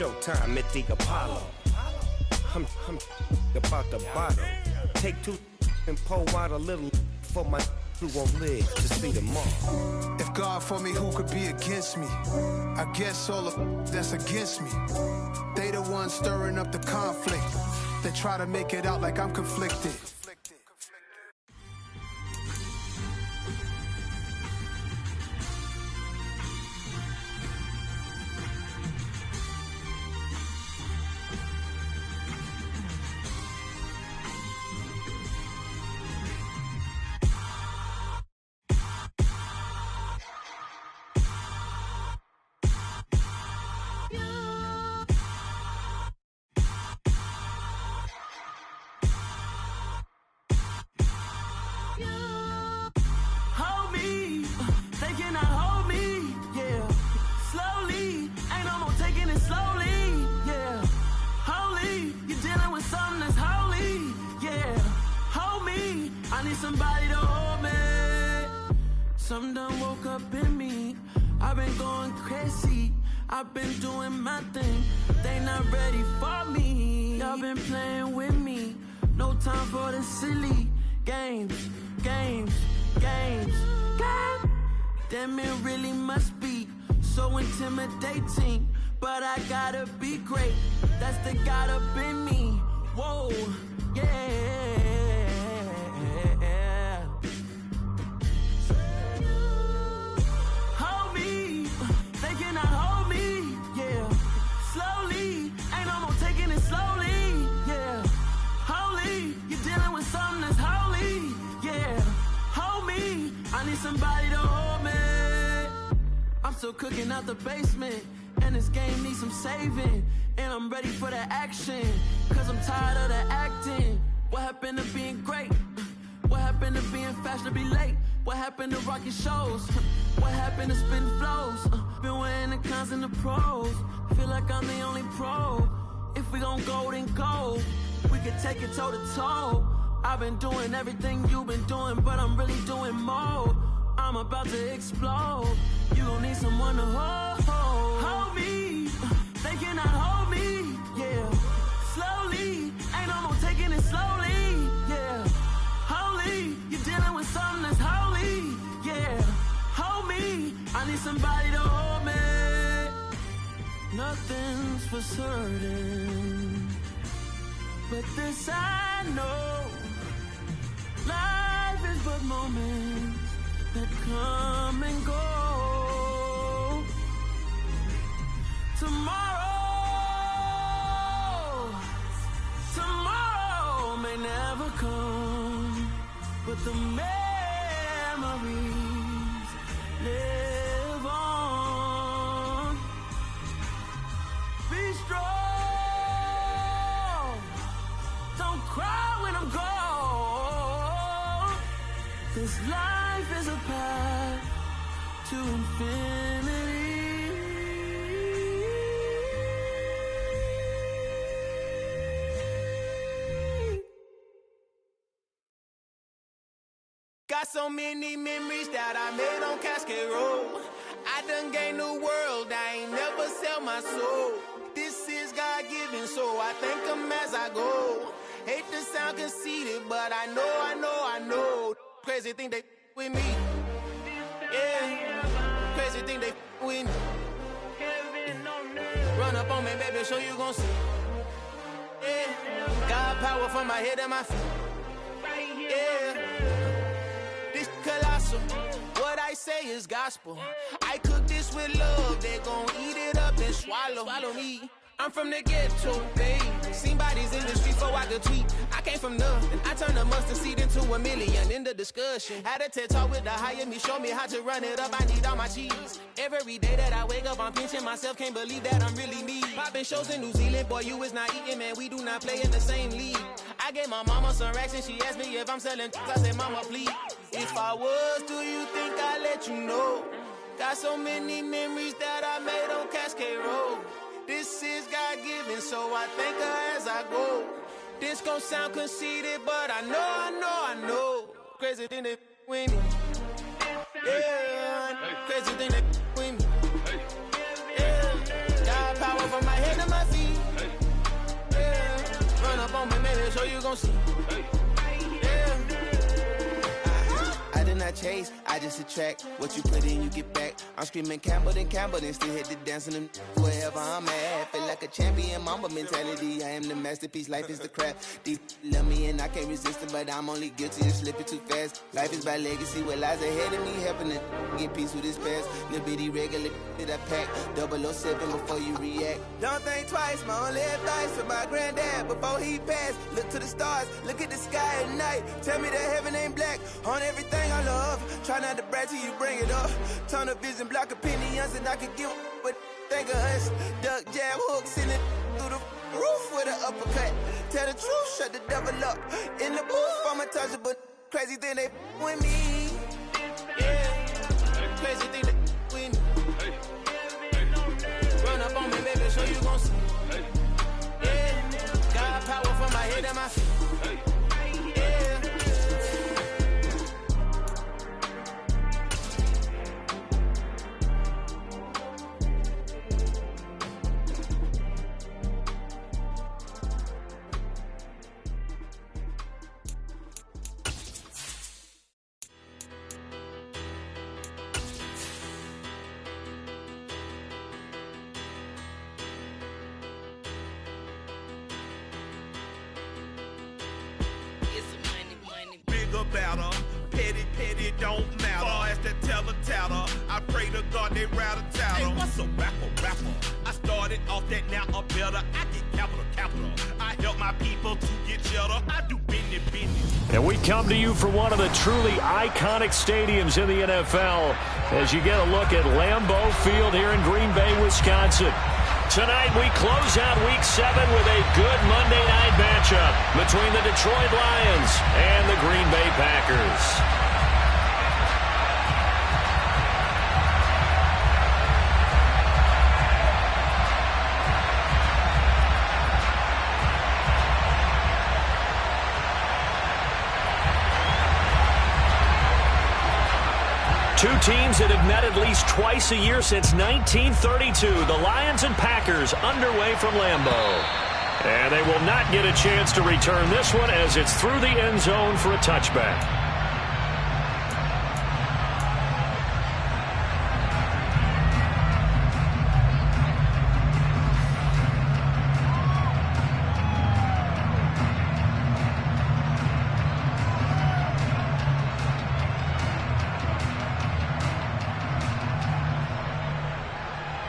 showtime at the Apollo. I'm about the bottle. Take two and pour out a little for my who won't live to see tomorrow. If God for me, who could be against me? I guess all of that's against me. They the ones stirring up the conflict. They try to make it out like I'm conflicted. Somebody to hold me. Something done woke up in me. I've been going crazy. I've been doing my thing. They not ready for me. Y'all been playing with me. No time for the silly games. Damn, it really must be so intimidating. But I gotta be great. That's the God up in me. Whoa, yeah. Somebody to hold me. I'm still cooking out the basement, and this game needs some saving. And I'm ready for the action, cause I'm tired of the acting. What happened to being great? What happened to being fashionably late? What happened to rocking shows? What happened to spitting flows? Been wearing the cons and the pros. Feel like I'm the only pro. If we gon' go, then go. We could take it toe to toe. I've been doing everything you've been doing, but I'm really doing more. I'm about to explode. You gon' need someone to hold me. They cannot hold me, yeah. Slowly, ain't no more taking it slowly, yeah. Holy, you're dealing with something that's holy, yeah. Hold me, I need somebody to hold me. Nothing's for certain, but this I know. Life is but moments that come and go. Tomorrow may never come, but the memories live on. Be strong, don't cry when I'm gone, 'cause life is a path to infinity. Got so many memories that I made on Cascade Road. I done gained the world, I ain't never sell my soul. This is God-given, so I thank him as I go. Hate to sound conceited, but I know. Crazy thing they with me. Yeah, crazy thing they with me. Run up on me, baby, show you gon' see. Yeah, God power from my head and my feet. Yeah, this colossal. What I say is gospel. I cook this with love, they gon' eat it up and swallow me. I'm from the ghetto, babe. Seen bodies in the streets before I could tweet. I came from nothing. I turned a mustard seed into a million in the discussion. Had a TED talk with the higher me, show me how to run it up. I need all my cheese. Every day that I wake up, I'm pinching myself. Can't believe that I'm really me. Popping shows in New Zealand, boy, you is not eating, man. We do not play in the same league. I gave my mama some racks and she asked me if I'm selling. I said, mama, please. If I was, do you think I'd let you know? Got so many memories that I made on Cascade Road. This is God-given, so I thank her as I go. This gon' sound conceited, but I know. Crazy thing they with me. Yeah, crazy thing they with me. Yeah, God power from my head to my feet. Yeah. Run up on me, maybe, so you gon' see. Yeah. I did not chase, I just attract. What you put in, you get back. I'm screaming Campbell, then still hit the dance and them wherever I'm at. Feel like a champion, mamba mentality. I am the masterpiece, life is the crap. These love me and I can't resist it, but I'm only guilty of slipping too fast. Life is by legacy, what lies ahead of me, helping to get peace with this past. Little bitty regular that I pack, 007 before you react. Don't think twice, my only advice to my granddad before he passed. Look to the stars, look at the sky at night. Tell me that heaven ain't black on everything I love. Try not to brag till you bring it up. Tunnel vision, block opinions, and I could give what think of us. Duck jab hooks in it through the roof with an uppercut. Tell the truth, shut the devil up. In the booth, I'm untouchable. Crazy thing they with me. Yeah, crazy thing they with me. Run up on me, baby, so you gon' see. Yeah, got power from my head and my feet. Better. Petty don't matter. Far as the teller, I pray to God they rattle tattle. Hey, what's a rapper? I started off that, now I'm better. I get capital. I help my people to get cheddar. I do business. And we come to you from one of the truly iconic stadiums in the NFL as you get a look at Lambeau Field here in Green Bay, Wisconsin. Tonight we close out Week 7 with a good Monday night matchup between the Detroit Lions and the Green Bay Packers. Two teams that have met at least twice a year since 1932. The Lions and Packers underway from Lambeau. And they will not get a chance to return this one as it's through the end zone for a touchback.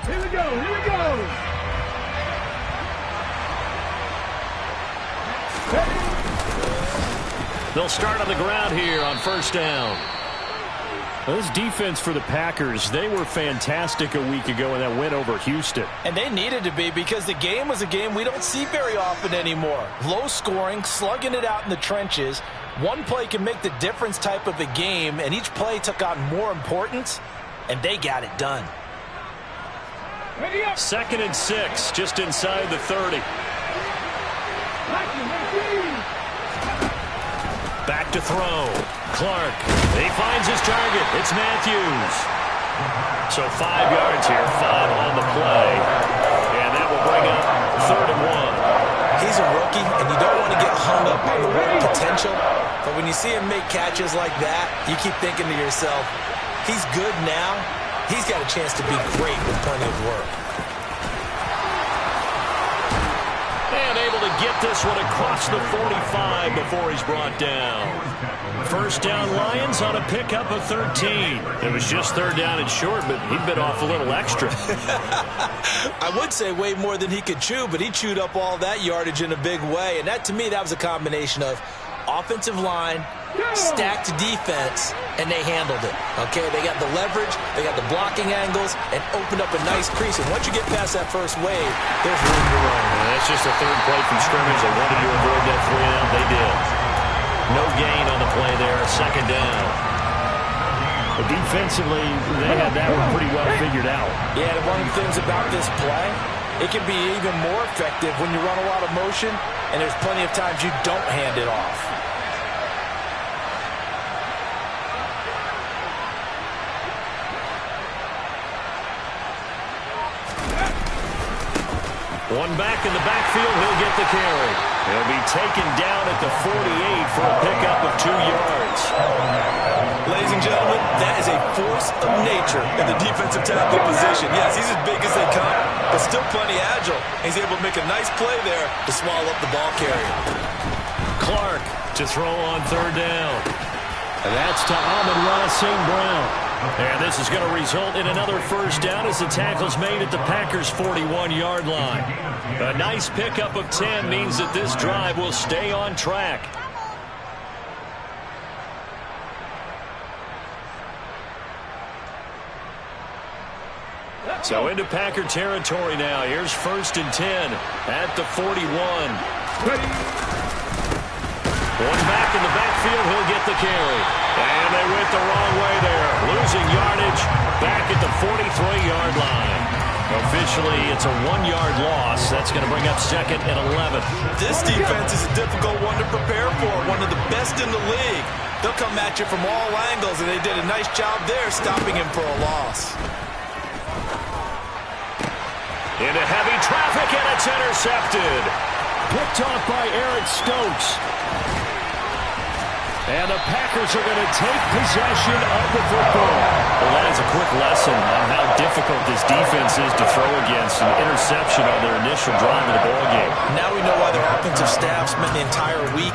Here we go. They'll start on the ground here on first down. Well, this defense for the Packers, they were fantastic a week ago in that win over Houston. And they needed to be because the game was a game we don't see very often anymore. Low scoring, slugging it out in the trenches. One play can make the difference type of a game, and each play took on more importance, and they got it done. 2nd and 6, just inside the 30. Back to throw. Clark. He finds his target. It's Matthews. So 5 yards here, 5 on the play. And that will bring up 3rd and 1. He's a rookie, and you don't want to get hung up on the word potential. But when you see him make catches like that, you keep thinking to yourself, he's good now. He's got a chance to be great with plenty of work. And able to get this one across the 45 before he's brought down. First down Lions on a pickup of 13. It was just 3rd down and short, but he bit off a little extra. I would say way more than he could chew, but he chewed up all that yardage in a big way. And that, to me, that was a combination of offensive line, stacked defense, and they handled it. Okay, they got the leverage, they got the blocking angles, and opened up a nice crease. And once you get past that first wave, there's room to run. That's just a 3rd play from scrimmage. They wanted to avoid that 3-and-out. They did. No gain on the play there, 2nd down. But defensively, they had that one pretty well figured out. Yeah, and one of the things about this play, it can be even more effective when you run a lot of motion, and there's plenty of times you don't hand it off. One back in the backfield, he'll get the carry. He'll be taken down at the 48 for a pickup of 2 yards. Ladies and gentlemen, that is a force of nature in the defensive tackle position. Yes, he's as big as they come, but still plenty agile. He's able to make a nice play there to swallow up the ball carrier. Clark to throw on 3rd down. And that's to Amon-Ra St. Brown. And this is going to result in another 1st down as the tackle's made at the Packers' 41-yard line. A nice pickup of 10 means that this drive will stay on track. So into Packer territory now. Here's 1st and 10 at the 41. One back in the backfield, he'll get the carry. And they went the wrong way there. Losing yardage back at the 43-yard line. Officially, it's a 1-yard loss. That's going to bring up 2nd and 11. This defense is a difficult one to prepare for. One of the best in the league. They'll come at you from all angles, and they did a nice job there stopping him for a loss. Into heavy traffic, and it's intercepted. Picked off by Eric Stokes. And the Packers are going to take possession of the football. Well, that is a quick lesson on how difficult this defense is to throw against. An interception on their initial drive of the ballgame. Now we know why their offensive staff spent the entire week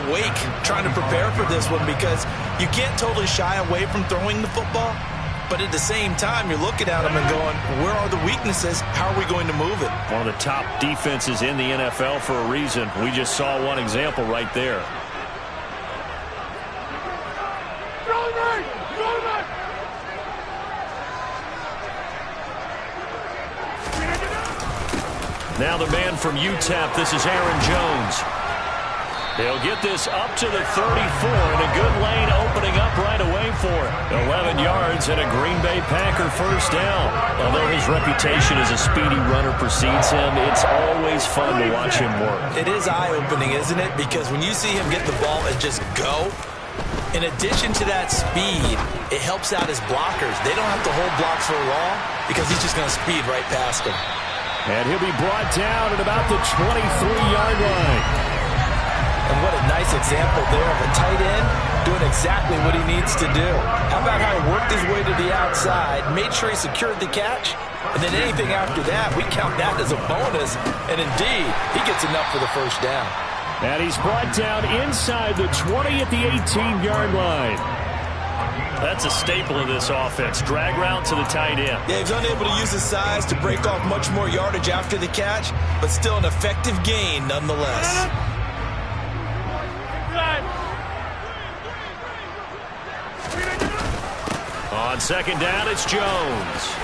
awake trying to prepare for this one, because you can't totally shy away from throwing the football. But at the same time, you're looking at them and going, where are the weaknesses? How are we going to move it? One of the top defenses in the NFL for a reason. We just saw one example right there. Now the man from UTEP, this is Aaron Jones. He'll get this up to the 34, and a good lane opening up right away for it. 11 yards and a Green Bay Packer 1st down. Although his reputation as a speedy runner precedes him, it's always fun to watch him work. It is eye-opening, isn't it? Because when you see him get the ball and just go, in addition to that speed, it helps out his blockers. They don't have to hold blocks for long because he's just going to speed right past them. And he'll be brought down at about the 23-yard line. And what a nice example there of a tight end doing exactly what he needs to do. How about how he worked his way to the outside, made sure he secured the catch, and then anything after that, we count that as a bonus. And indeed, he gets enough for the 1st down. And he's brought down inside the 20 at the 18-yard line. That's a staple of this offense. Drag route to the tight end. Yeah, he's unable to use his size to break off much more yardage after the catch, but still an effective gain nonetheless. On 2nd down, it's Jones.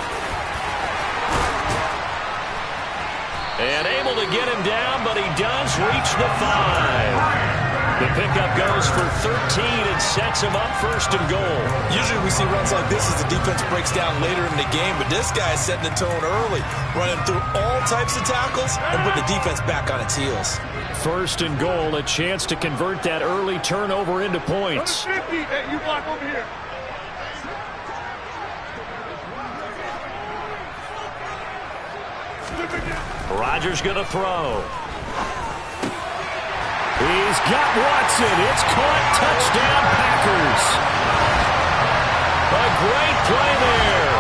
And able to get him down, but he does reach the 5. The pickup goes for 13 and sets him up 1st and goal. Usually we see runs like this as the defense breaks down later in the game, but this guy is setting the tone early, running through all types of tackles and put the defense back on its heels. 1st and goal, a chance to convert that early turnover into points. Hey, you block over here. Rodgers going to throw. He's got Watson. It's caught. Touchdown, Packers. A great play there.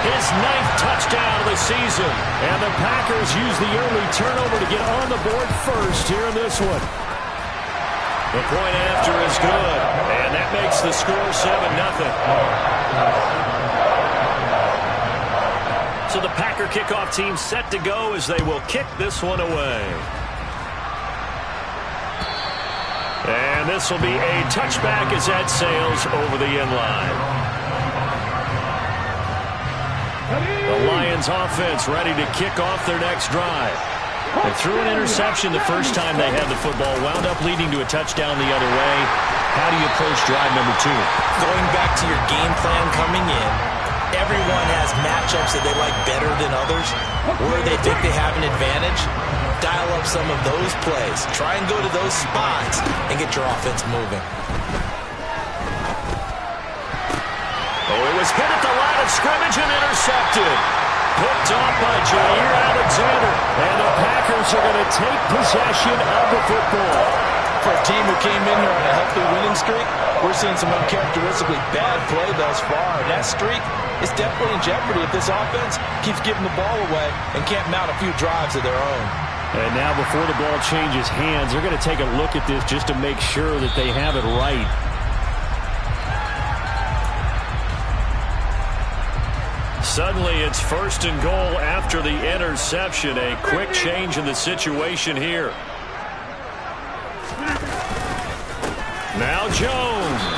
His 9th touchdown of the season. And the Packers use the early turnover to get on the board first here in this one. The point after is good. And that makes the score 7-0. So the Packer kickoff team set to go as they will kick this one away. And this will be a touchback as that sails over the end line. The Lions offense ready to kick off their next drive. They threw an interception the first time they had the football, wound up leading to a touchdown the other way. How do you approach drive number 2? Going back to your game plan coming in, everyone has matchups that they like better than others, where they think they have an advantage. Dial up some of those plays. Try and go to those spots and get your offense moving. Oh, it was hit at the line of scrimmage and intercepted. Picked off by Jair Alexander. And the Raiders are going to take possession of the football. For a team who came in here on a healthy winning streak, we're seeing some uncharacteristically bad play thus far. And that streak is definitely in jeopardy if this offense keeps giving the ball away and can't mount a few drives of their own. And now before the ball changes hands, they're going to take a look at this just to make sure that they have it right. Suddenly it's 1st and goal after the interception. A quick change in the situation here. Now Jones.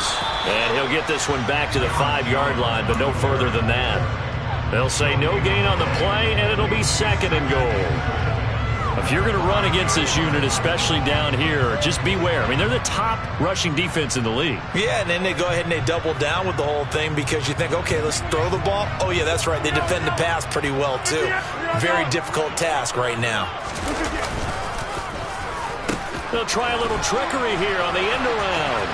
And he'll get this one back to the 5-yard line, but no further than that. They'll say no gain on the play, and it'll be 2nd and goal. If you're going to run against this unit, especially down here, just beware. I mean, they're the top rushing defense in the league. Yeah, and then they go ahead and they double down with the whole thing because you think, okay, let's throw the ball. Oh, yeah, that's right. They defend the pass pretty well, too. Very difficult task right now. They'll try a little trickery here on the end around.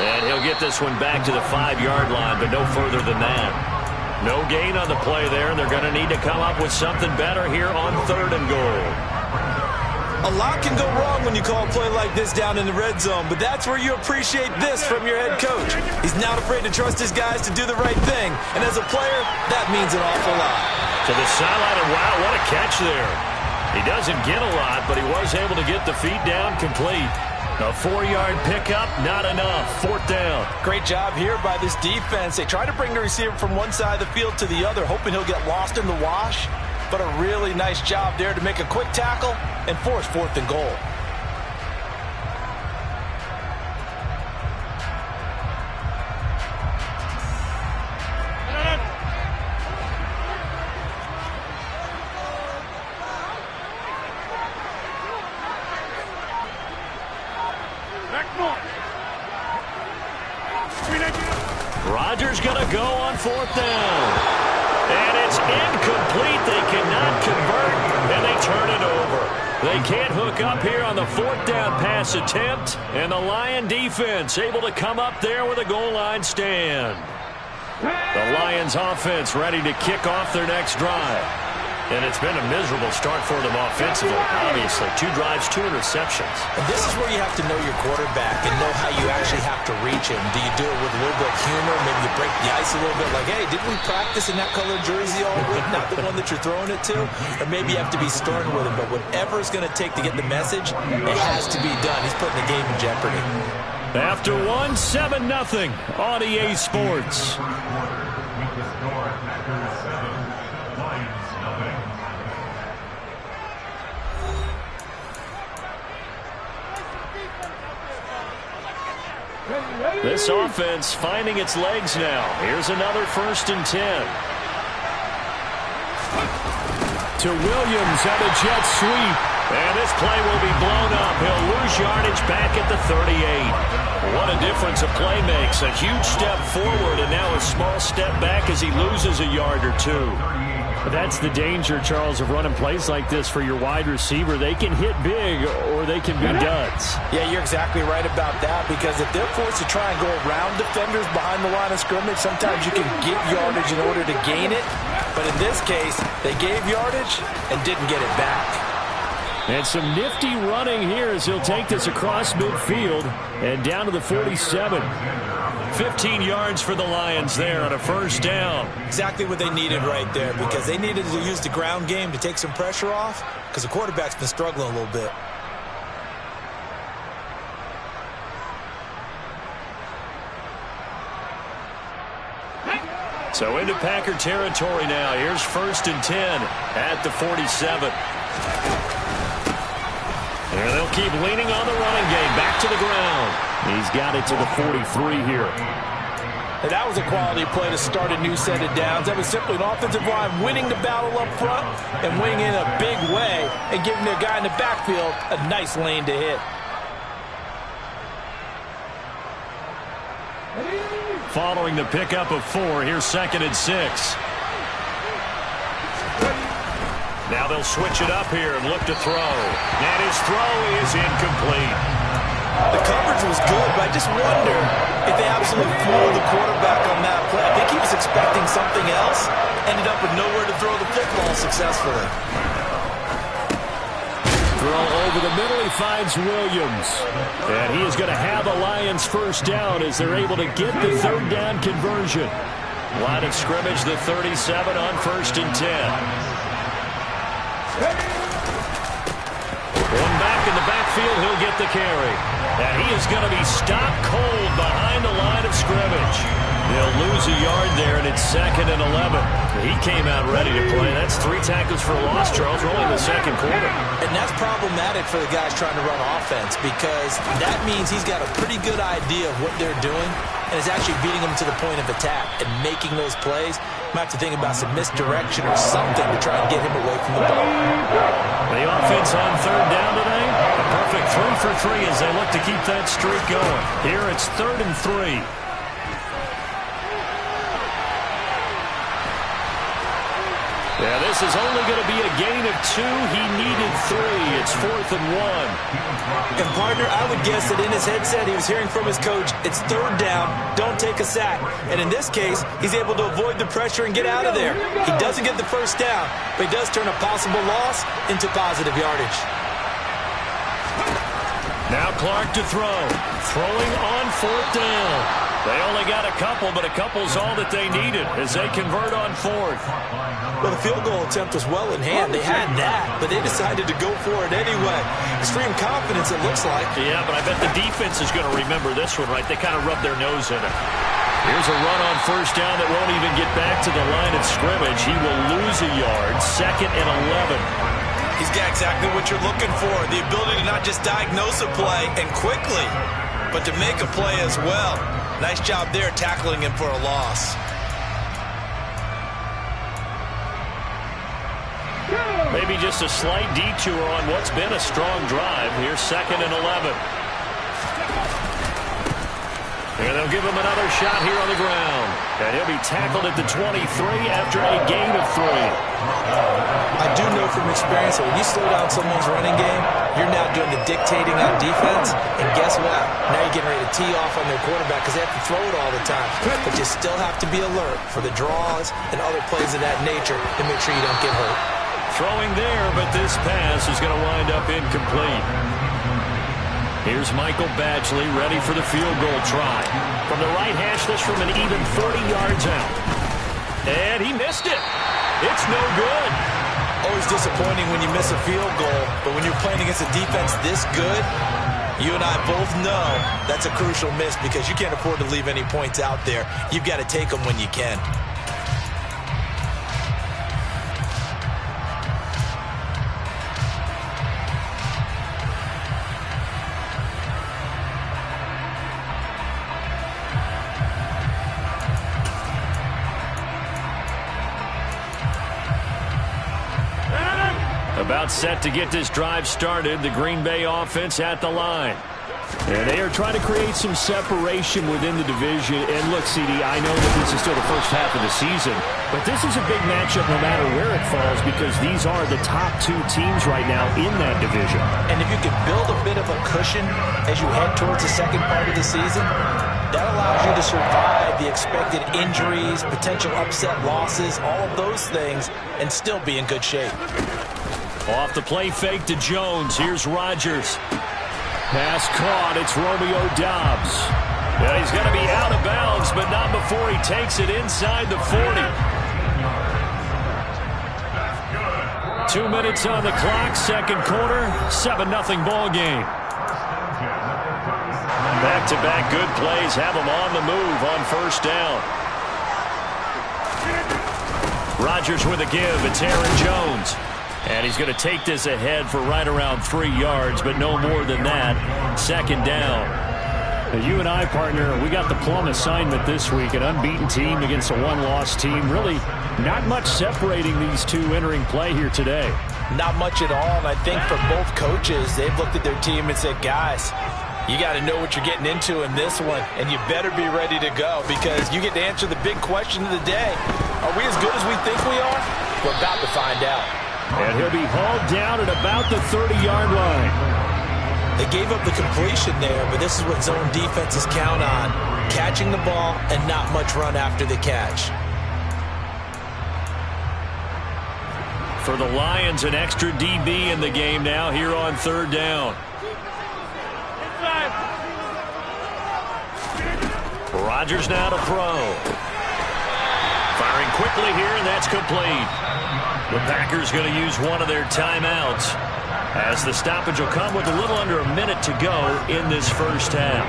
And he'll get this one back to the 5-yard line, but no further than that. No gain on the play there, and they're going to need to come up with something better here on 3rd and goal. A lot can go wrong when you call a play like this down in the red zone, but that's where you appreciate this from your head coach. He's not afraid to trust his guys to do the right thing, and as a player, that means an awful lot. To the sideline, and wow, what a catch there. He doesn't get a lot, but he was able to get the feet down complete. A 4-yard pickup, not enough. 4th down. Great job here by this defense. They try to bring the receiver from one side of the field to the other, hoping he'll get lost in the wash. But a really nice job there to make a quick tackle and force 4th and goal. Rodgers going to go on 4th down. And it's incomplete. They cannot convert, and they turn it over. They can't hook up here on the 4th down pass attempt, and the Lion defense able to come up there with a goal line stand. The Lions offense ready to kick off their next drive. And it's been a miserable start for them offensively, obviously. 2 drives, 2 interceptions. And this is where you have to know your quarterback and know how you actually have to reach him. Do you do it with a little bit of humor? Maybe you break the ice a little bit like, hey, didn't we practice in that color jersey all week? Not the one that you're throwing it to? Or maybe you have to be stern with him. But whatever it's going to take to get the message, it has to be done. He's putting the game in jeopardy. After 1, 7-0 on EA Sports. This offense finding its legs now. Here's another 1st and 10. To Williams on a jet sweep. And this play will be blown up. He'll lose yardage back at the 38. What a difference a play makes. A huge step forward and now a small step back as he loses a yard or 2. But that's the danger, Charles, of running plays like this for your wide receiver. They can hit big or they can be duds. Yeah, you're exactly right about that because if they're forced to try and go around defenders behind the line of scrimmage, sometimes you can get yardage in order to gain it. But in this case, they gave yardage and didn't get it back. And some nifty running here as he'll take this across midfield and down to the 47. 15 yards for the Lions there on a 1st down. Exactly what they needed right there because they needed to use the ground game to take some pressure off because the quarterback's been struggling a little bit. So into Packer territory now. Here's 1st and 10 at the 47. And they'll keep leaning on the running game. Back to the ground. He's got it to the 43 here. And that was a quality play to start a new set of downs. That was simply an offensive line winning the battle up front and winning in a big way and giving their guy in the backfield a nice lane to hit. Following the pickup of 4, here's 2nd and 6. Now they'll switch it up here and look to throw. And his throw is incomplete. The coverage was good, but I just wonder if they absolutely fooled the quarterback on that play. I think he was expecting something else, ended up with nowhere to throw the football successfully. over the middle. He finds Williams. And he is going to have a Lions first down as they're able to get the third down conversion. Line of scrimmage, the 37 on 1st and 10. One back in the backfield, he'll get the carry. And he is going to be stopped cold behind the line of scrimmage. They'll lose a yard there, and it's 2nd and 11. He came out ready to play. That's 3 tackles for a loss, Charles. We're only in the second quarter. And that's problematic for the guys trying to run offense because that means he's got a pretty good idea of what they're doing and is actually beating them to the point of attack and making those plays. Might have to think about some misdirection or something to try and get him away from the ball. The offense on 3rd down today. A perfect 3 for 3 as they look to keep that streak going. Here it's 3rd and 3. Yeah, this is only going to be a gain of 2. He needed 3. It's 4th and 1. And, partner, I would guess that in his headset he was hearing from his coach, it's 3rd down, don't take a sack. And in this case, he's able to avoid the pressure and get out of there. He doesn't get the first down, but he does turn a possible loss into positive yardage. Now Clark to throw. Throwing on 4th down. They only got a couple, but a couple's all that they needed as they convert on 4th. Well, the field goal attempt was well in hand. They had that, but they decided to go for it anyway. Extreme confidence, it looks like. Yeah, but I bet the defense is going to remember this one, right? They kind of rubbed their nose in it. Here's a run on 1st down that won't even get back to the line of scrimmage. He will lose a yard, 2nd and 11. He's got exactly what you're looking for, the ability to not just diagnose a play and quickly, but to make a play as well. Nice job there tackling him for a loss. Maybe just a slight detour on what's been a strong drive. Here's 2nd and 11. And they'll give him another shot here on the ground. And he'll be tackled at the 23 after a gain of 3. I do know from experience that when you slow down someone's running game, you're now doing the dictating on defense. And guess what? Now you're getting ready to tee off on their quarterback because they have to throw it all the time. But you still have to be alert for the draws and other plays of that nature to make sure you don't get hurt. Throwing there, but this pass is going to wind up incomplete. Here's Michael Badgley ready for the field goal try. From the right hash, this from an even 40 yards out. And he missed it. It's no good. Always disappointing when you miss a field goal, but when you're playing against a defense this good, you and I both know that's a crucial miss because you can't afford to leave any points out there. You've got to take them when you can. About set to get this drive started, the Green Bay offense at the line. And they are trying to create some separation within the division. And look, CD, I know that this is still the first half of the season, but this is a big matchup no matter where it falls because these are the top 2 teams right now in that division. And if you can build a bit of a cushion as you head towards the second part of the season, that allows you to survive the expected injuries, potential upset losses, all of those things, and still be in good shape. Off the play fake to Jones. Here's Rodgers. Pass caught. It's Romeo Doubs. Yeah, he's going to be out of bounds, but not before he takes it inside the 40. 2 minutes on the clock, second quarter, 7-0 ball game. Back-to-back good plays have them on the move on 1st down. Rodgers with a give. It's Aaron Jones. And he's going to take this ahead for right around 3 yards, but no more than that. 2nd down. Now, you and I, partner, we got the plum assignment this week. An unbeaten team against a one-loss team. Really not much separating these two entering play here today. Not much at all, and I think for both coaches, they've looked at their team and said, guys, you got to know what you're getting into in this one, and you better be ready to go because you get to answer the big question of the day. Are we as good as we think we are? We're about to find out. And he'll be hauled down at about the 30-yard line. They gave up the completion there, but this is what zone defenses count on. Catching the ball and not much run after the catch. For the Lions, an extra DB in the game now here on third down. Rodgers now to throw. Firing quickly here, and that's complete. The Packers going to use one of their timeouts, as the stoppage will come with a little under a minute to go in this first half.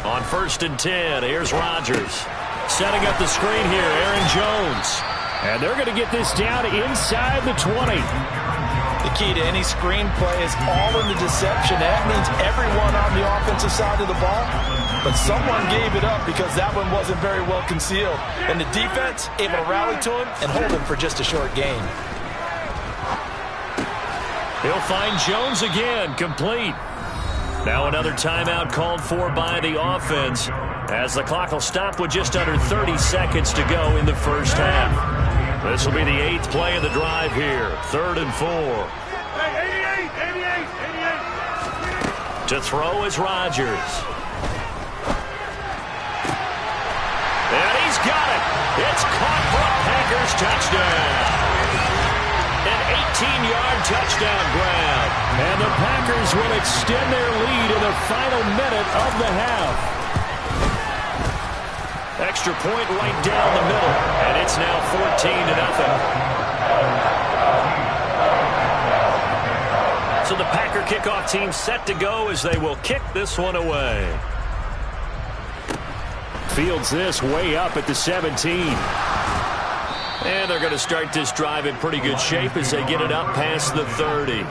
On 1st and 10, here's Rodgers. Setting up the screen here, Aaron Jones. And they're going to get this down inside the 20. The key to any screen play is all in the deception. That means everyone on the offensive side of the ball. But someone gave it up because that one wasn't very well concealed. And the defense able to rally to him and hold him for just a short gain. He'll find Jones again, complete. Now another timeout called for by the offense, as the clock will stop with just under 30 seconds to go in the first half. This will be the 8th play of the drive here. 3rd and 4. 88. To throw is Rodgers. And he's got it. It's caught for a Packers touchdown. An 18-yard touchdown grab. And the Packers will extend their lead in the final minute of the half. Extra point right down the middle, and it's now 14-0. So the Packer kickoff team set to go as they will kick this one away. Fields this way up at the 17. And they're going to start this drive in pretty good shape as they get it up past the 30.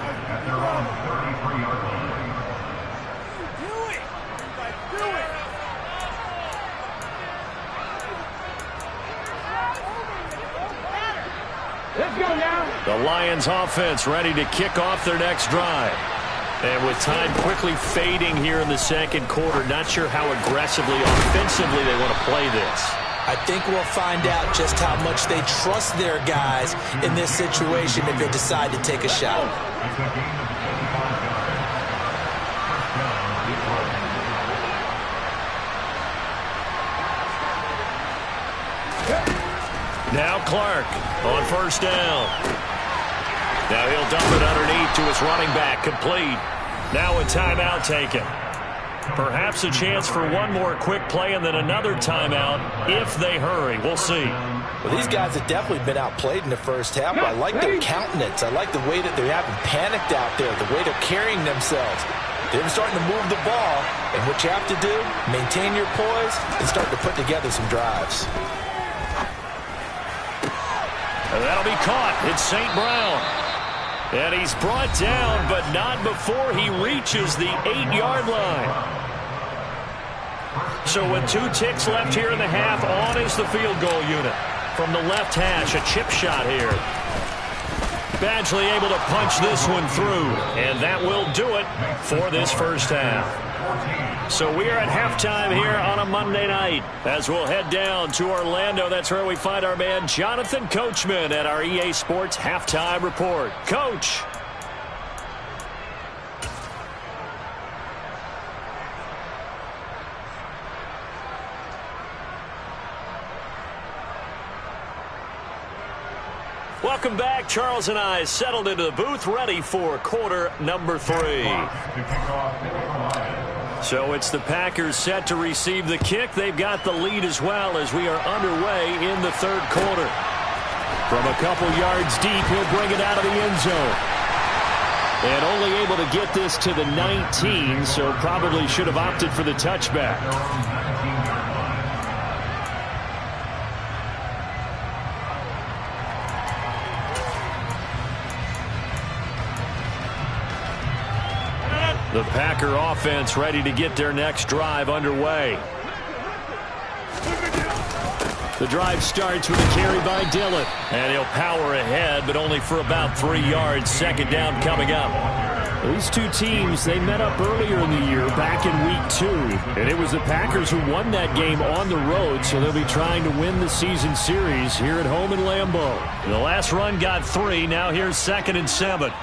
Let's go now. The Lions offense ready to kick off their next drive. And with time quickly fading here in the second quarter, not sure how aggressively, offensively they want to play this. I think we'll find out just how much they trust their guys in this situation if they decide to take a shot. Now Clark on 1st down. Now he'll dump it underneath to his running back, complete. Now a timeout taken. Perhaps a chance for one more quick play and then another timeout if they hurry. We'll see. Well, these guys have definitely been outplayed in the first half. I like their countenance. I like the way that they're having panicked out there, the way they're carrying themselves. They're starting to move the ball, and what you have to do, maintain your poise and start to put together some drives. And that'll be caught. It's St. Brown. And he's brought down, but not before he reaches the 8-yard line. So with 2 ticks left here in the half, on is the field goal unit. From the left hash, a chip shot here. Badgley able to punch this one through, and that will do it for this first half. So we are at halftime here on a Monday night as we'll head down to Orlando. That's where we find our man Jonathan Coachman at our EA Sports Halftime Report. Coach. Welcome back. Charles and I settled into the booth ready for quarter number 3. So it's the Packers set to receive the kick. They've got the lead as well as we are underway in the third quarter. From a couple yards deep, he'll bring it out of the end zone. And only able to get this to the 19, so probably should have opted for the touchback. The Packer offense ready to get their next drive underway. The drive starts with a carry by Dillon. And he'll power ahead, but only for about 3 yards. Second down coming up. These two teams, they met up earlier in the year, back in week 2. And it was the Packers who won that game on the road, so they'll be trying to win the season series here at home in Lambeau. The last run got 3. Now here's 2nd and 7.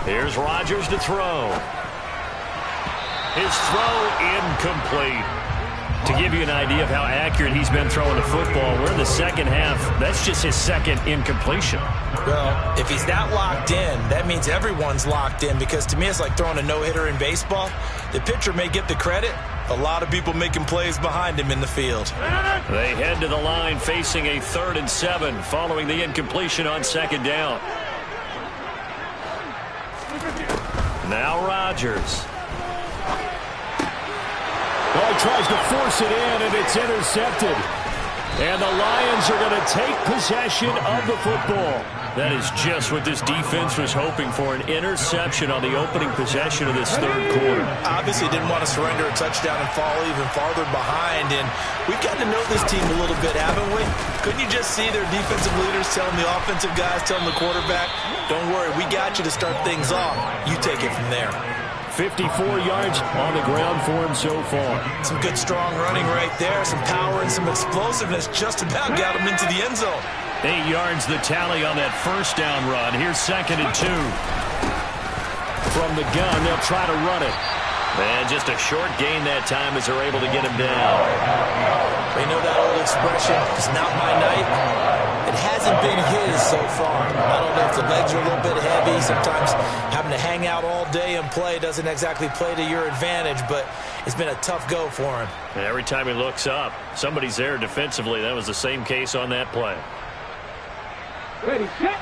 Here's Rodgers to throw. His throw incomplete. To give you an idea of how accurate he's been throwing the football, we're in the second half. That's just his second incompletion. Well, if he's that locked in, that means everyone's locked in, because to me it's like throwing a no-hitter in baseball. The pitcher may get the credit. A lot of people making plays behind him in the field. They head to the line facing a 3rd and 7 following the incompletion on 2nd down. Now Rodgers. Ball tries to force it in, and it's intercepted. And the Lions are going to take possession of the football. That is just what this defense was hoping for, an interception on the opening possession of this 3rd quarter. Obviously didn't want to surrender a touchdown and fall even farther behind. And we've gotten to know this team a little bit, haven't we? Couldn't you just see their defensive leaders telling the offensive guys, telling the quarterback, don't worry, we got you to start things off. You take it from there. 54 yards on the ground for him so far. Some good, strong running right there. Some power and some explosiveness just about got him into the end zone. 8 yards the tally on that 1st down run. Here's 2nd and 2. From the gun, they'll try to run it. And just a short gain that time as they're able to get him down. They know that old expression, it's not my night. It hasn't been his so far. I don't know if the legs are a little bit heavy. Sometimes having to hang out all day and play doesn't exactly play to your advantage, but it's been a tough go for him. And every time he looks up, somebody's there defensively. That was the same case on that play. Ready, set.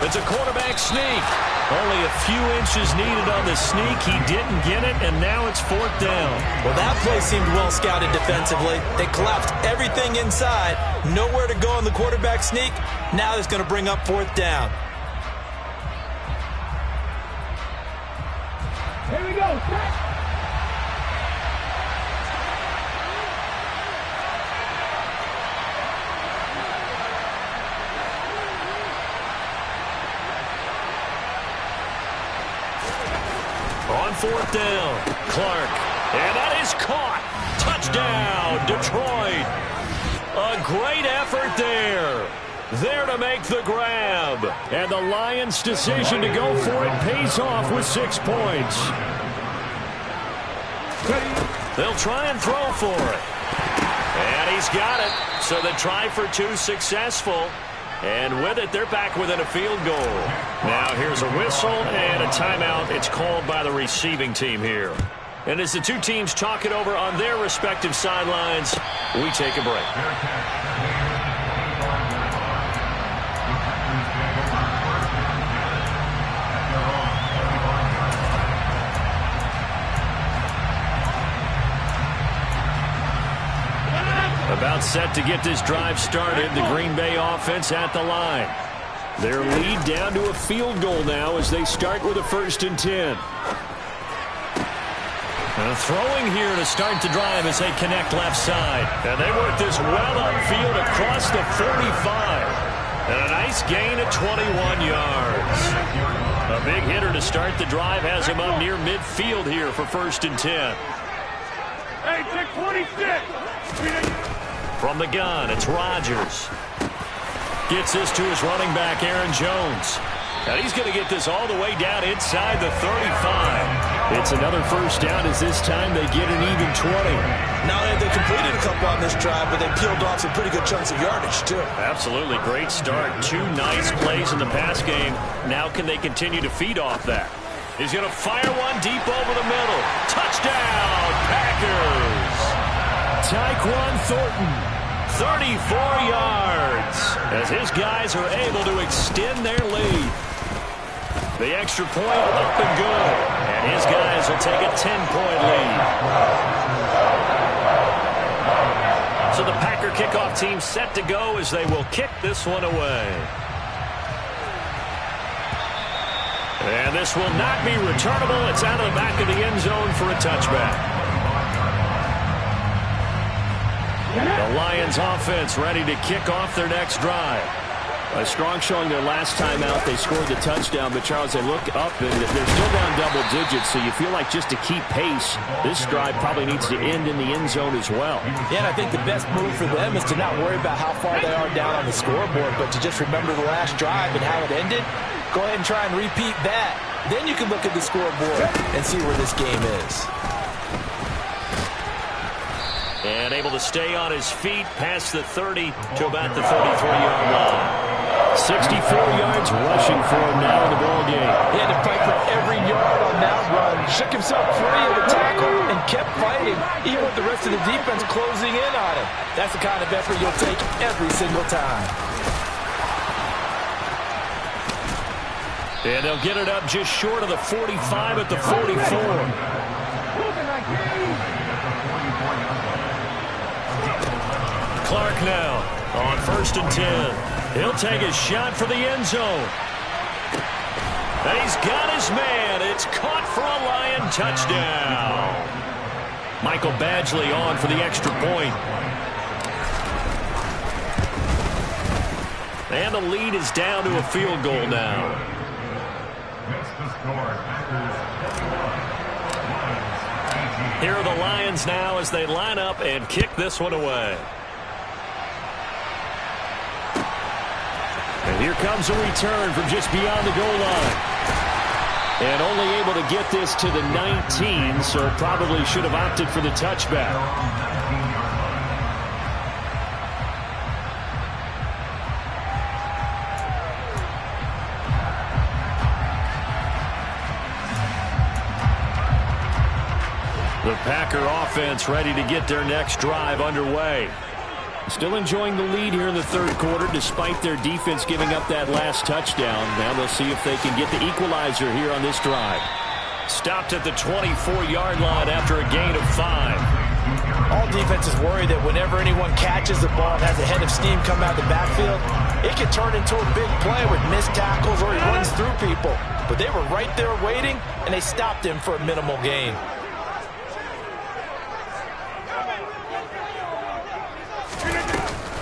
It's a quarterback sneak. Only a few inches needed on the sneak. He didn't get it, and now it's 4th down. Well, that play seemed well scouted defensively. They collapsed everything inside. Nowhere to go on the quarterback sneak. Now it's going to bring up 4th down. Here we go, set. On 4th down, Clark. And that is caught. Touchdown, Detroit. A great effort there. There to make the grab. And the Lions' decision to go for it pays off with 6 points. They'll try and throw for it. And he's got it. So the try for 2 successful. And with it, they're back within a field goal. Now here's a whistle and a timeout. It's called by the receiving team here. And as the two teams talk it over on their respective sidelines, we take a break. About set to get this drive started. The Green Bay offense at the line. Their lead down to a field goal now as they start with a 1st and 10. And throwing here to start the drive as they connect left side. And they work this well upfield across the 45. And a nice gain at 21 yards. A big hitter to start the drive has him up near midfield here for 1st and 10. Hey, check 26. From the gun, it's Rodgers. Gets this to his running back, Aaron Jones. And he's going to get this all the way down inside the 35. It's another 1st down as this time they get an even 20. Not only have they completed a couple on this drive, but they peeled off some pretty good chunks of yardage, too. Absolutely great start. 2 nice plays in the pass game. Now can they continue to feed off that? He's going to fire one deep over the middle. Touchdown, Packers! Tyquan Thornton. 34 yards as his guys are able to extend their lead. The extra point up and good. And his guys will take a 10-point lead. So the Packer kickoff team set to go as they will kick this one away. And this will not be returnable. It's out of the back of the end zone for a touchback. The Lions offense ready to kick off their next drive. A strong showing their last time out. They scored the touchdown, but Charles, they look up and they're still down double digits, so you feel like just to keep pace, this drive probably needs to end in the end zone as well. Yeah, and I think the best move for them is to not worry about how far they are down on the scoreboard, but to just remember the last drive and how it ended. Go ahead and try and repeat that. Then you can look at the scoreboard and see where this game is. And able to stay on his feet past the 30 to about the 33-yard line. 64 yards rushing for him now in the ball game. He had to fight for every yard on that run. Shook himself free of the tackle and kept fighting, even with the rest of the defense closing in on him. That's the kind of effort you'll take every single time. And they'll get it up just short of the 45 at the 44. Clark now on 1st and 10. He'll take a shot for the end zone. And he's got his man. It's caught for a Lion touchdown. Michael Badgley on for the extra point. And the lead is down to a field goal now. Here are the Lions now as they line up and kick this one away. And here comes a return from just beyond the goal line. And only able to get this to the 19, so probably should have opted for the touchback. The Packer offense ready to get their next drive underway. Still enjoying the lead here in the third quarter despite their defense giving up that last touchdown. Now they'll see if they can get the equalizer here on this drive. Stopped at the 24-yard line after a gain of 5. All defenses worry that whenever anyone catches the ball and has a head of steam come out of the backfield, it can turn into a big play with missed tackles or he runs through people. But they were right there waiting, and they stopped him for a minimal gain.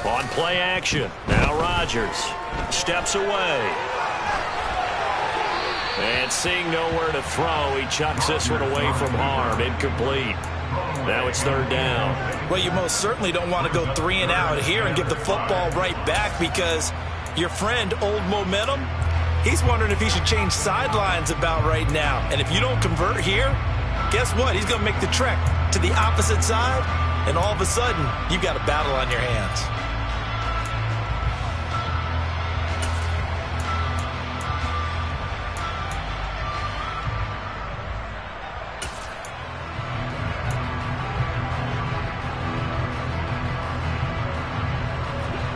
On play action, now Rodgers steps away. And seeing nowhere to throw, he chucks this one away from harm, incomplete. Now it's third down. Well, you most certainly don't want to go 3 and out here and give the football right back because your friend, Old Momentum, he's wondering if he should change sidelines about right now. And if you don't convert here, guess what? He's going to make the trek to the opposite side, and all of a sudden, you've got a battle on your hands.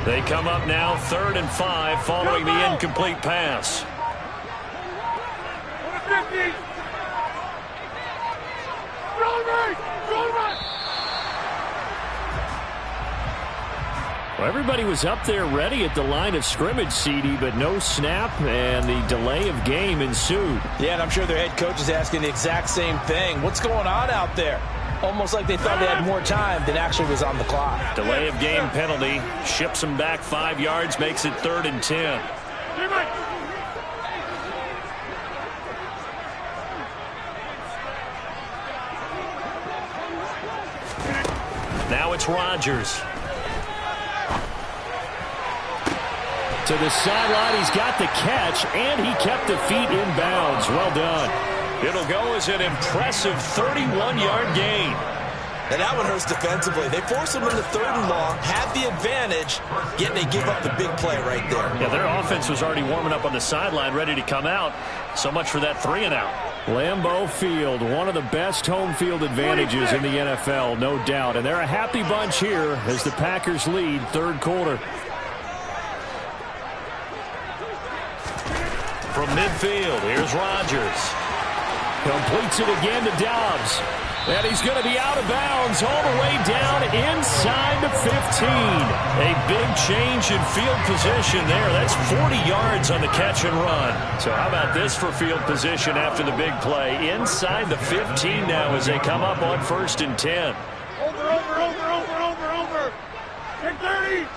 They come up now 3rd and 5 following the incomplete pass. Well, everybody was up there ready at the line of scrimmage, CD, but no snap, and the delay of game ensued. Yeah, and I'm sure their head coach is asking the exact same thing. What's going on out there? Almost like they thought they had more time than actually was on the clock. Delay of game penalty. Ships them back 5 yards, makes it 3rd and 10. Now it's Rodgers. To the sideline, he's got the catch, and he kept the feet in bounds. Well done. It'll go as an impressive 31-yard gain. And that one hurts defensively. They force them into 3rd and long, have the advantage, yet they give up the big play right there. Yeah, their offense was already warming up on the sideline, ready to come out. So much for that 3 and out. Lambeau Field, one of the best home field advantages in the NFL, no doubt. And they're a happy bunch here as the Packers lead third quarter. From midfield, here's Rodgers. Completes it again to Dobbs. And he's going to be out of bounds all the way down inside the 15. A big change in field position there. That's 40 yards on the catch and run. So how about this for field position after the big play? Inside the 15 now as they come up on 1st and 10. Over. 10-30.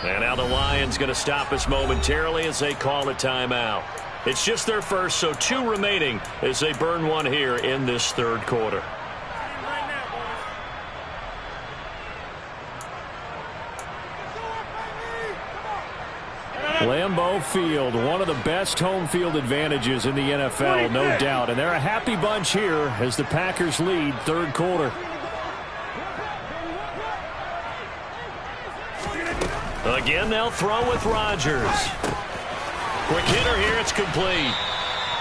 And now the Lions going to stop us momentarily as they call a timeout. It's just their first, so 2 remaining as they burn one here in this third quarter. Lambeau Field, one of the best home field advantages in the NFL, no doubt. And they're a happy bunch here as the Packers lead third quarter. Again, they'll throw with Rodgers. Quick hitter here, it's complete.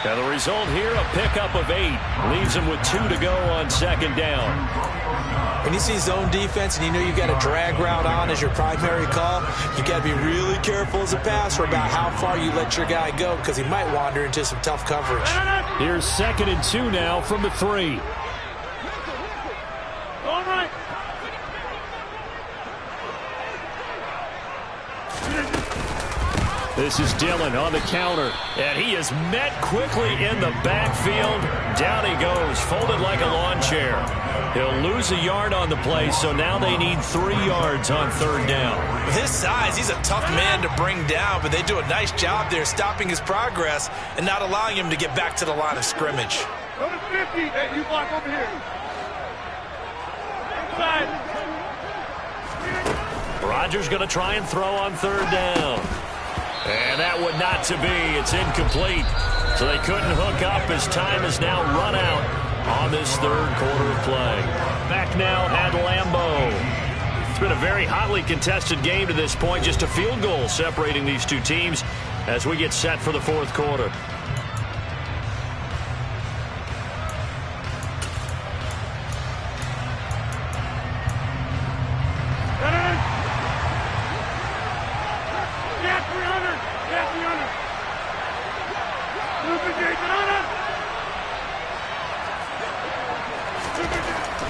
And the result here, a pickup of 8. Leaves him with 2 to go on second down. When you see zone defense and you know you've got a drag route on as your primary call, you've got to be really careful as a passer about how far you let your guy go because he might wander into some tough coverage. Here's 2nd and 2 now from the 3. All right. This is Dillon on the counter, and he is met quickly in the backfield. Down he goes, folded like a lawn chair. He'll lose a yard on the play, so now they need 3 yards on third down. With his size, he's a tough man to bring down, but they do a nice job there stopping his progress and not allowing him to get back to the line of scrimmage. Go to 50. Hey, you block over here. Inside. Rodgers going to try and throw on third down. And that would not to be. It's incomplete. So they couldn't hook up as time has now run out on this third quarter of play. Back now at Lambeau. It's been a very hotly contested game to this point. Just a field goal separating these two teams as we get set for the fourth quarter.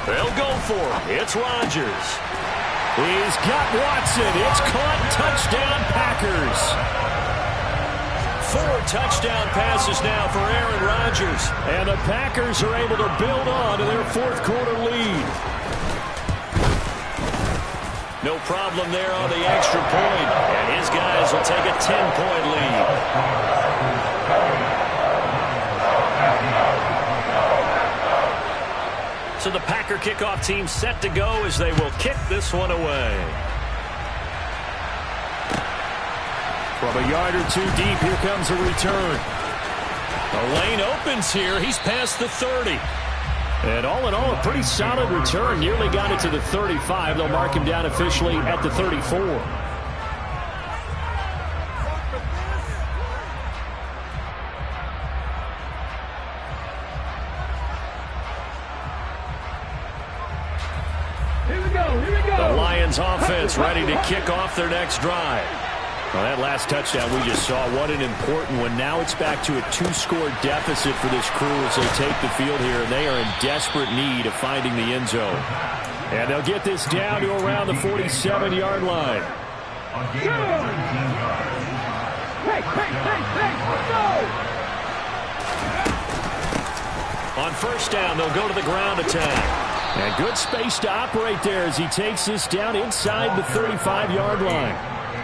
They'll go for it. It's Rodgers. He's got Watson. It's caught. Touchdown, Packers. 4 touchdown passes now for Aaron Rodgers. And the Packers are able to build on to their fourth quarter lead. No problem there on the extra point. And his guys will take a 10-point lead. So the Packer kickoff team set to go as they will kick this one away. From a yard or 2 deep, here comes a return. The lane opens here. He's past the 30. And all in all, a pretty solid return. Nearly got it to the 35. They'll mark him down officially at the 34. The Lions offense ready to kick off their next drive. Well, that last touchdown we just saw, what an important one. Now it's back to a 2-score deficit for this crew as they take the field here, and they are in desperate need of finding the end zone. And they'll get this down to around the 47-yard line. On first down, they'll go to the ground attack. And good space to operate there as he takes this down inside the 35-yard line.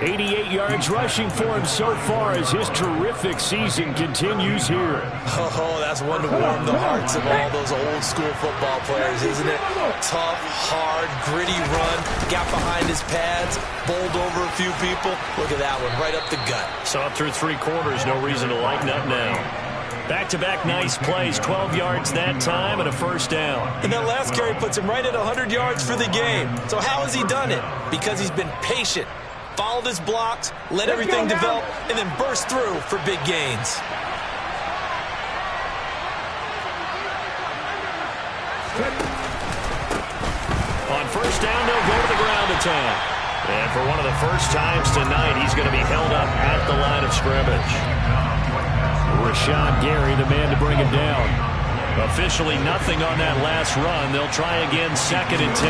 88 yards rushing for him so far as his terrific season continues here. Oh, that's one to warm the hearts of all those old-school football players, isn't it? Tough, hard, gritty run, got behind his pads, bowled over a few people. Look at that one, right up the gut. Saw it through 3 quarters, no reason to lighten up now. Back-to-back nice plays, 12 yards that time and a first down. And that last carry puts him right at 100 yards for the game. So how has he done it? Because he's been patient, followed his blocks, let everything develop, and then burst through for big gains. On first down, they'll go to the ground attack. And for one of the first times tonight, he's going to be held up at the line of scrimmage. Rashawn Gary, the man to bring him down. Officially nothing on that last run. They'll try again, 2nd and 10.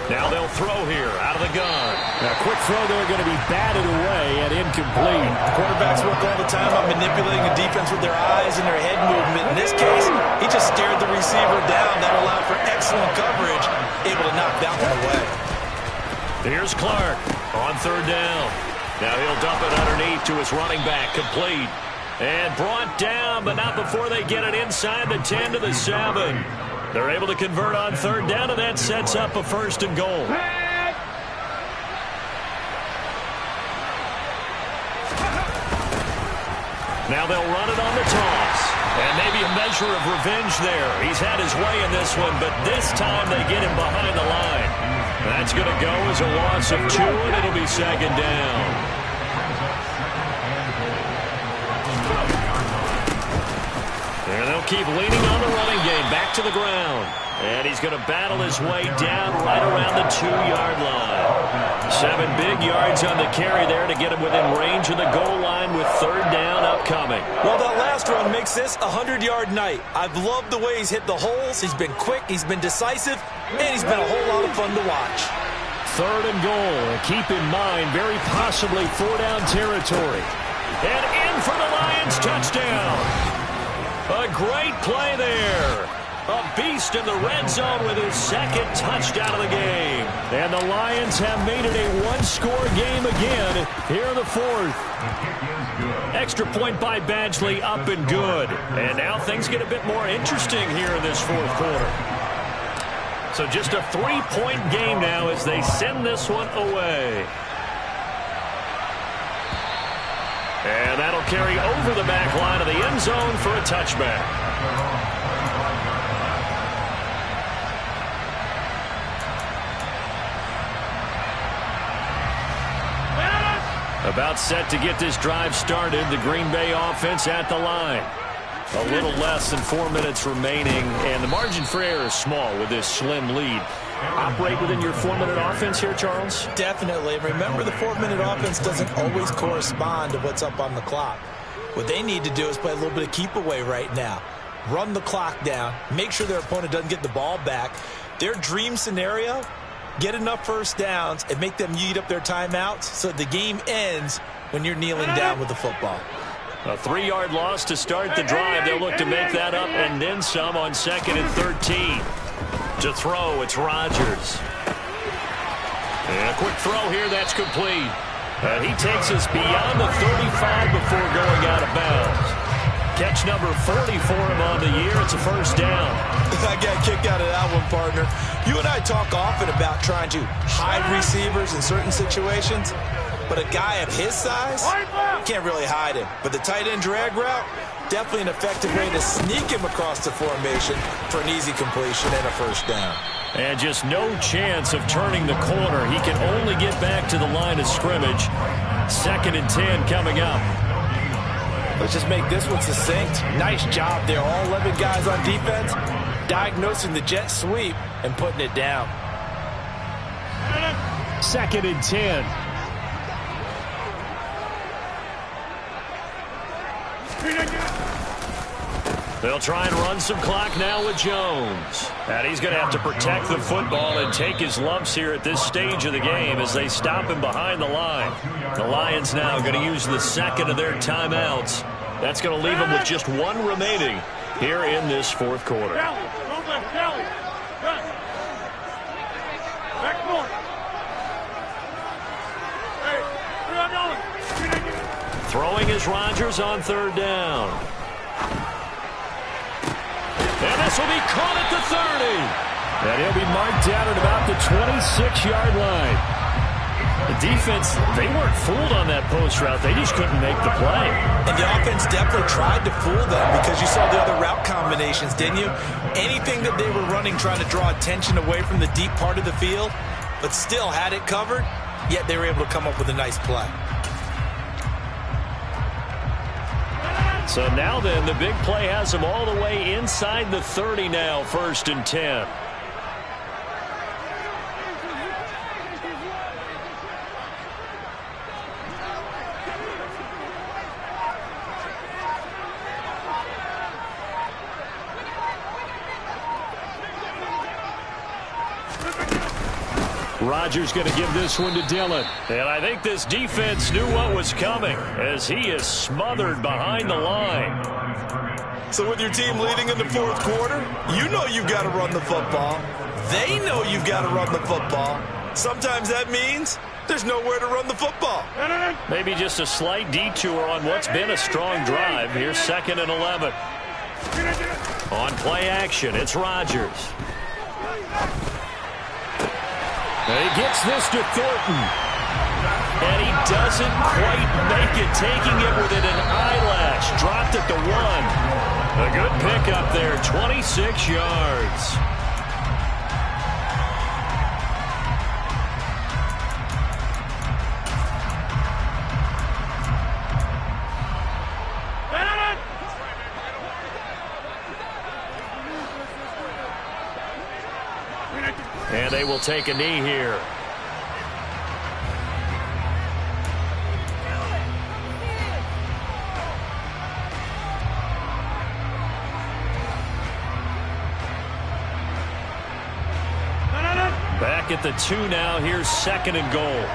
Now they'll throw here out of the gun. A quick throw there going to be batted away and incomplete. Quarterbacks work all the time on manipulating a defense with their eyes and their head movement. In this case, he just stared the receiver down. That allowed for excellent coverage, able to knock that one away. Here's Clark on third down. Now he'll dump it underneath to his running back, complete. And brought down, but not before they get it inside the 10 to the 7. They're able to convert on third down, and that sets up a 1st and goal. Now they'll run it on the toss. And maybe a measure of revenge there. He's had his way in this one, but this time they get him behind the line. That's going to go as a loss of 2, and it'll be second down. And they'll keep leaning on the running game. Back to the ground. And he's going to battle his way down right around the 2-yard line. 7 big yards on the carry there to get him within range of the goal line with third down upcoming. Well, that last run makes this a 100-yard night. I've loved the way he's hit the holes. He's been quick, he's been decisive, and he's been a whole lot of fun to watch. Third and goal. Keep in mind, very possibly 4-down territory. And in for the Lions, touchdown. A great play there. A beast in the red zone with his second touchdown of the game. And the Lions have made it a one-score game again here in the fourth. Extra point by Badgley, up and good. And now things get a bit more interesting here in this fourth quarter. So just a 3-point game now as they send this one away. And that'll carry over the back line of the end zone for a touchback. About set to get this drive started. The Green Bay offense at the line. A little less than 4 minutes remaining, and the margin for error is small with this slim lead. Operate within your 4-minute offense here, Charles? Definitely. Remember, the 4-minute offense doesn't always correspond to what's up on the clock. What they need to do is play a little bit of keep away right now. Run the clock down. Make sure their opponent doesn't get the ball back. Their dream scenario, get enough first downs and make them eat up their timeouts so the game ends when you're kneeling down with the football. A 3-yard loss to start the drive. They'll look to make that up and then some on 2nd and 13. To throw, it's Rodgers. And a quick throw here, that's complete. He takes us beyond the 35 before going out of bounds. Catch number 40 for him on the year. It's a first down. I got a kick out of that one, partner. You and I talk often about trying to hide receivers in certain situations, but a guy of his size can't really hide him. But the tight end drag route, definitely an effective way to sneak him across the formation for an easy completion and a first down. And just no chance of turning the corner. He can only get back to the line of scrimmage. 2nd and 10 coming up. Let's just make this one succinct. Nice job there. All 11 guys on defense diagnosing the jet sweep and putting it down. 2nd and 10. They'll try and run some clock now with Jones. And he's going to have to protect the football and take his lumps here at this stage of the game as they stop him behind the line. The Lions now going to use the second of their timeouts. That's going to leave them with just 1 remaining here in this fourth quarter. Throwing is Rodgers on 3rd down. And this will be caught at the 30. And he'll be marked down at about the 26-yard line. The defense, they weren't fooled on that post route. They just couldn't make the play. And the offense definitely tried to fool them because you saw the other route combinations, didn't you? Anything that they were running trying to draw attention away from the deep part of the field, but still had it covered, yet they were able to come up with a nice play. So now then, the big play has them all the way inside the 30 now, 1st and 10. Rodgers going to give this one to Dillon. And I think this defense knew what was coming as he is smothered behind the line. So with your team leading in the fourth quarter, you know you've got to run the football. They know you've got to run the football. Sometimes that means there's nowhere to run the football. Maybe just a slight detour on what's been a strong drive. Here's 2nd and 11. On play action, it's Rodgers. And he gets this to Thornton. And he doesn't quite make it, taking it within an eyelash. 1. A good pickup there, 26 yards. And they will take a knee here. Back at the 2 now. Here's 2nd and goal.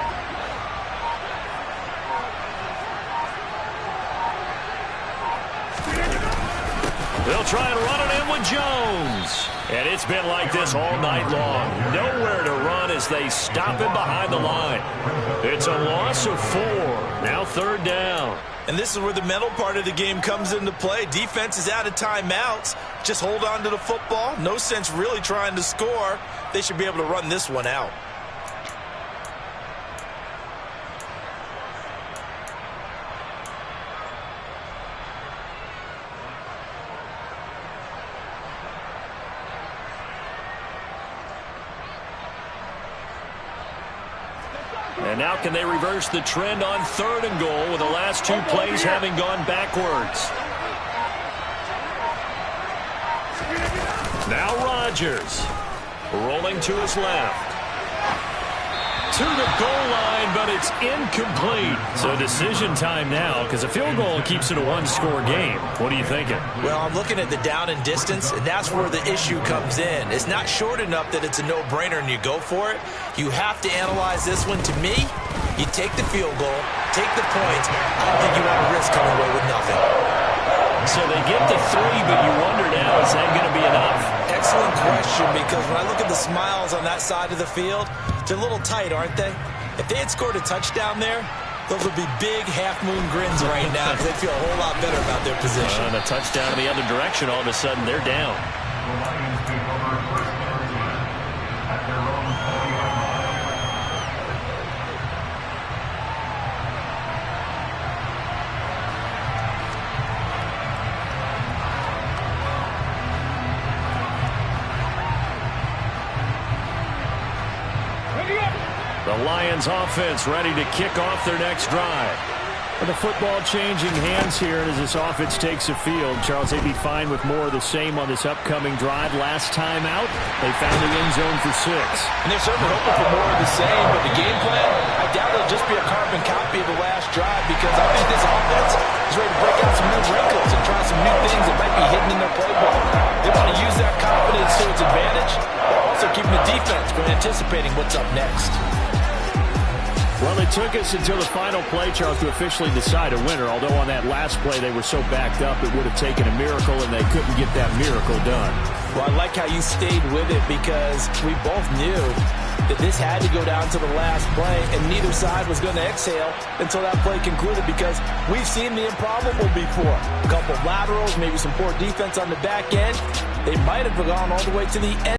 They'll try and run it in with Jones. And it's been like this all night long. Nowhere to run as they stop him behind the line. It's a loss of 4. Now 3rd down. And this is where the mental part of the game comes into play. Defense is out of timeouts. Just hold on to the football. No sense really trying to score. They should be able to run this one out. And now can they reverse the trend on 3rd and goal with the last 2 plays having gone backwards? Now Rodgers rolling to his left. To the goal line, but it's incomplete. So decision time now, because a field goal keeps it a 1-score game. What are you thinking? Well, I'm looking at the down and distance, and that's where the issue comes in. It's not short enough that it's a no-brainer and you go for it. You have to analyze this one. To me, you take the field goal, take the points. I don't think you want to risk coming away with nothing. So they get the 3, but you wonder now, is that going to be enough? Excellent question, because when I look at the smiles on that side of the field, they're a little tight, aren't they? If they had scored a touchdown there, those would be big half-moon grins right now because they feel a whole lot better about their position. And a touchdown in the other direction, all of a sudden they're down. The Lions offense ready to kick off their next drive. With the football changing hands here, and as this offense takes the field, Charles, they'd be fine with more of the same on this upcoming drive. Last time out, they found the end zone for 6. And they're certainly hoping for more of the same, but the game plan, I doubt it'll just be a carbon copy of the last drive, because I think this offense is ready to break out some new wrinkles and try some new things that might be hidden in their playbook. They want to use that confidence to its advantage, while also keeping the defense from anticipating what's up next. Well, it took us until the final play, Charles, to officially decide a winner. Although on that last play they were so backed up, it would have taken a miracle, and they couldn't get that miracle done. Well, I like how you stayed with it, because we both knew that this had to go down to the last play, and neither side was going to exhale until that play concluded, because we've seen the improbable before. A couple of laterals, maybe some poor defense on the back end. They might have gone all the way to the end.